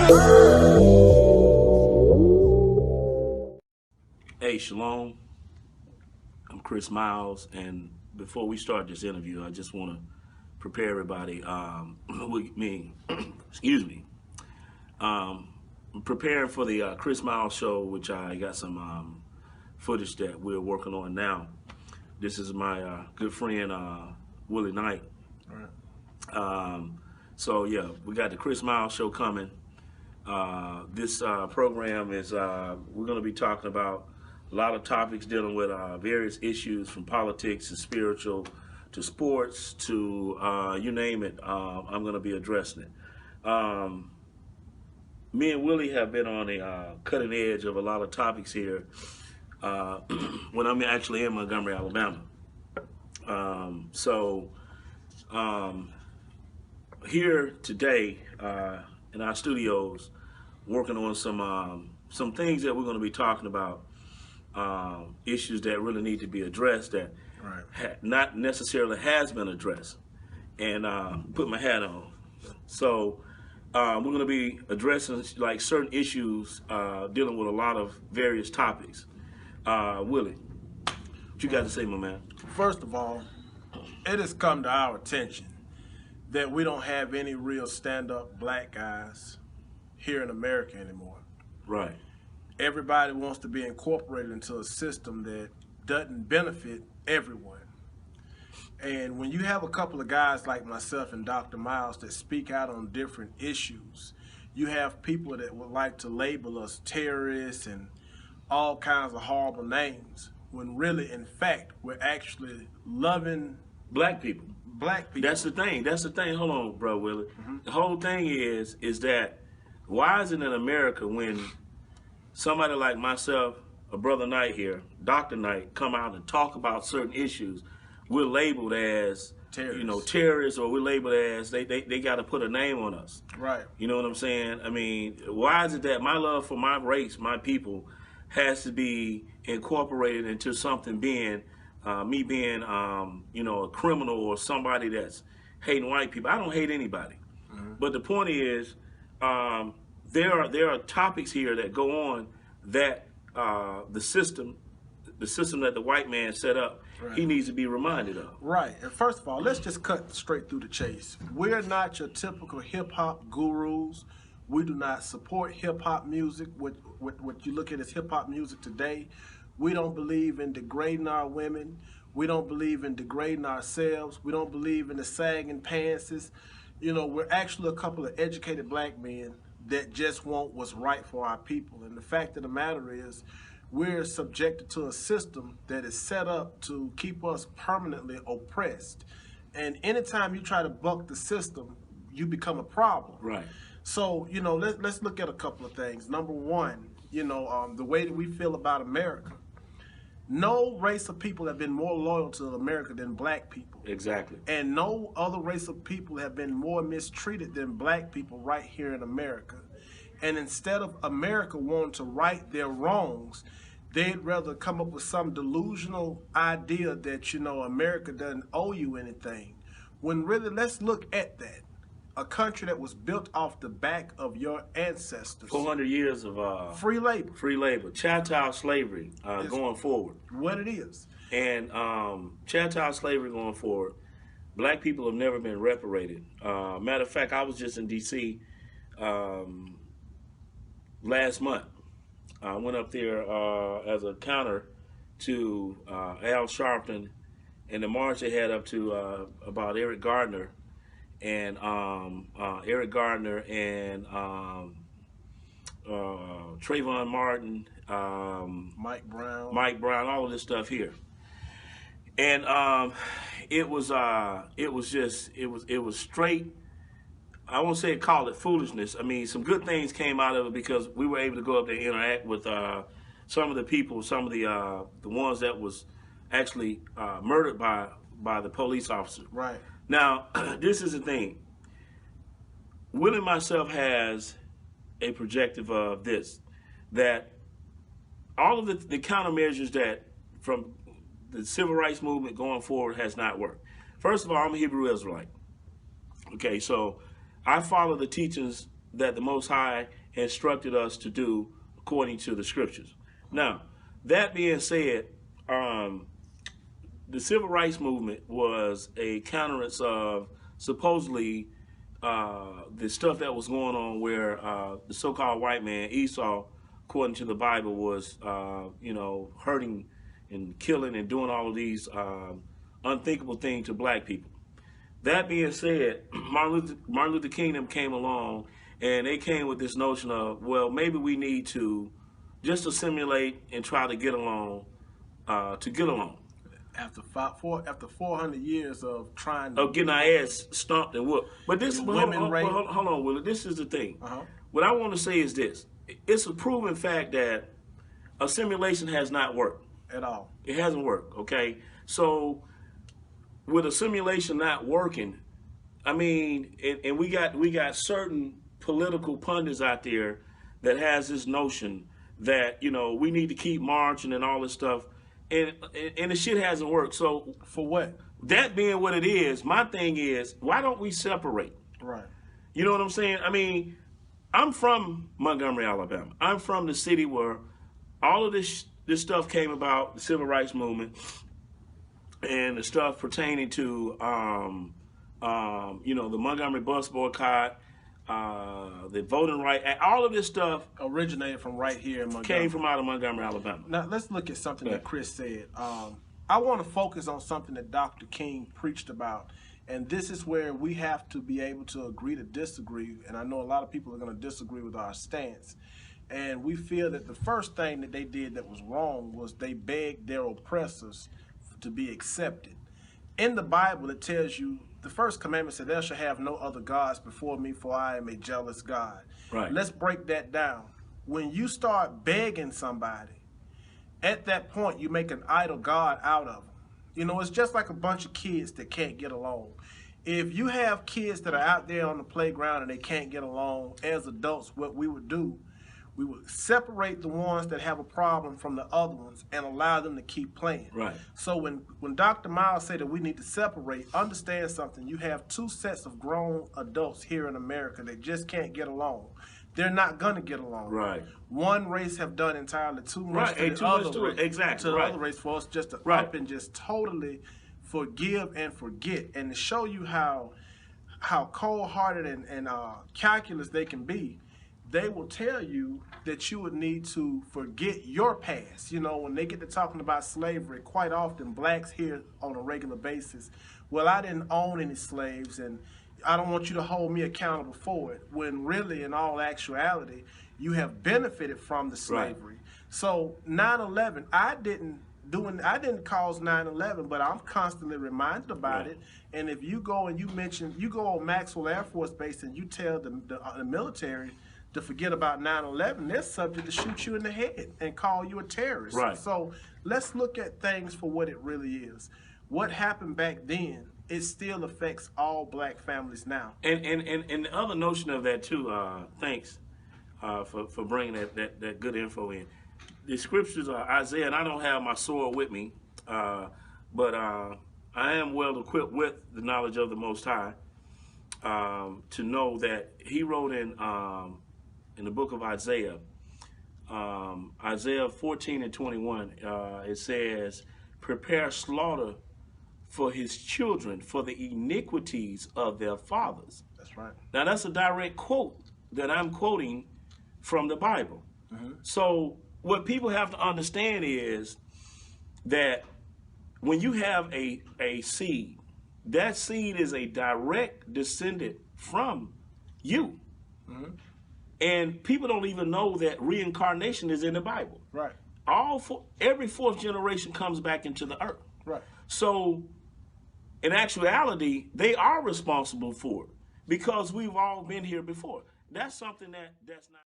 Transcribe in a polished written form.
Hey, Shalom. I'm Chris Miles, and before we start this interview, I just want to prepare everybody with me. Excuse me. I'm preparing for the Chris Miles show, which I got some footage that we're working on now. This is my good friend Wille Knight. All right. So yeah, we got the Chris Miles show coming. This program is we're going to be talking about a lot of topics dealing with various issues, from politics to spiritual to sports to you name it. I'm going to be addressing it. Me and Willie have been on the cutting edge of a lot of topics here when I'm actually in Montgomery, Alabama. Here today in our studios, working on some things that we're going to be talking about, issues that really need to be addressed that not necessarily has been addressed, and put my hat on. So we're going to be addressing like certain issues dealing with a lot of various topics. Willie, what you got to say, my man? First of all, it has come to our attention that we don't have any real stand-up black guys here in America anymore. Right. Everybody wants to be incorporated into a system that doesn't benefit everyone. And when you have a couple of guys like myself and Dr. Miles that speak out on different issues, you have people that would like to label us terrorists and all kinds of horrible names, when really, in fact, we're actually loving black people. Black people. That's the thing. That's the thing. Hold on, bro, Willie. The whole thing is that why is it in America when somebody like myself, a brother Knight here, Dr. Knight, come out and talk about certain issues, we're labeled as terrorists. Terrorists, or we're labeled as they got to put a name on us. Right. You know what I'm saying? I mean, why is it that my love for my race, my people, has to be incorporated into something being me being a criminal or somebody that's hating white people? I don't hate anybody. But the point is, there are topics here that go on that the system that the white man set up, he needs to be reminded of. Right. And first of all, let's just cut straight through the chase. We're not your typical hip-hop gurus. We do not support hip-hop music. What you look at as hip-hop music today. We don't believe in degrading our women. We don't believe in degrading ourselves. We don't believe in the sagging pantses. We're actually a couple of educated black men that just want what's right for our people. And the fact of the matter is, we're subjected to a system that is set up to keep us permanently oppressed. And anytime you try to buck the system, you become a problem. Right. So, let's look at a couple of things. Number one, the way that we feel about America. No race of people have been more loyal to America than black people. Exactly. And no other race of people have been more mistreated than black people right here in America. And instead of America wanting to right their wrongs, they'd rather come up with some delusional idea that, America doesn't owe you anything. When really, let's look at that. A country that was built off the back of your ancestors. 400 years of free labor. Free labor. Chattel slavery going forward. What it is. And chattel slavery going forward. Black people have never been reparated. Matter of fact, I was just in D.C. Last month. I went up there as a counter to Al Sharpton and the march they had up to about Eric Gardner. And Eric Gardner and Trayvon Martin, Mike Brown, all of this stuff here. And it was straight. I won't say call it foolishness. I mean, some good things came out of it because we were able to go up there and interact with some of the people, some of the ones that was actually murdered by the police officer. Right. Now, this is the thing. Will and myself has a projective of this, that all of the countermeasures that from the civil rights movement going forward has not worked. First of all, I'm a Hebrew Israelite. Okay, so I follow the teachings that the Most High instructed us to do according to the scriptures. Now, that being said, the civil rights movement was a countenance of supposedly the stuff that was going on where the so-called white man, Esau, according to the Bible, was, hurting and killing and doing all of these unthinkable things to black people. That being said, Martin Luther King came along, and they came with this notion of, well, maybe we need to just assimilate and try to get along, After 400 years of trying of getting our ass stomped and whooped. But this, hold on, Wille. This is the thing. What I want to say is this: it's a proven fact that assimilation has not worked at all. It hasn't worked. Okay, so with assimilation not working, I mean, and we got certain political pundits out there that has this notion that we need to keep marching and all this stuff. And the shit hasn't worked. So for what? That being what it is, my thing is, why don't we separate? Right. You know what I'm saying? I mean, I'm from Montgomery, Alabama. I'm from the city where all of this stuff came about, the civil rights movement, and the stuff pertaining to the Montgomery bus boycott, the voting right act, all of this stuff originated from right here in Montgomery. Came from out of Montgomery, Alabama. Now let's look at something that Chris said. I want to focus on something that Dr. King preached about, and this is where we have to be able to agree to disagree. And I know a lot of people are going to disagree with our stance. And we feel that the first thing that they did that was wrong was they begged their oppressors to be accepted. In the Bible, it tells you, the first commandment said, "Thou shalt have no other gods before me, for I am a jealous God." Right. Let's break that down. When you start begging somebody, at that point, you make an idol God out of them. It's just like a bunch of kids that can't get along. If you have kids that are out there on the playground and they can't get along, as adults, what we would do, we would separate the ones that have a problem from the other ones and allow them to keep playing. Right. So when Dr. Miles said that we need to separate, understand something. You have two sets of grown adults here in America that just can't get along. They're not going to get along. Right. One race have done entirely too much to the other race. Exactly. To the other race for us just to up and just totally forgive and forget. And to show you how cold-hearted and calculus they can be, they will tell you that you would need to forget your past. When they get to talking about slavery, quite often blacks hear on a regular basis, well, I didn't own any slaves and I don't want you to hold me accountable for it, when really, in all actuality, you have benefited from the slavery. Right. So 9/11, I didn't cause 9/11, but I'm constantly reminded about it. And if you go and you go on Maxwell Air Force Base and you tell the military to forget about 9/11, they're subject to shoot you in the head and call you a terrorist. Right. So let's look at things for what it really is. What happened back then, it still affects all black families now. And the other notion of that too, thanks for bringing that good info in. The scriptures are Isaiah, and I don't have my sword with me, but I am well equipped with the knowledge of the Most High to know that he wrote in the book of Isaiah, Isaiah 14:21, it says, "Prepare slaughter for his children, for the iniquities of their fathers." That's right. Now that's a direct quote that I'm quoting from the Bible. Mm-hmm. So what people have to understand is that when you have a seed, that seed is a direct descendant from you. Mm-hmm. And people don't even know that reincarnation is in the Bible. Right. Every fourth generation comes back into the earth. Right. So in actuality, they are responsible for it because we've all been here before. That's something that's not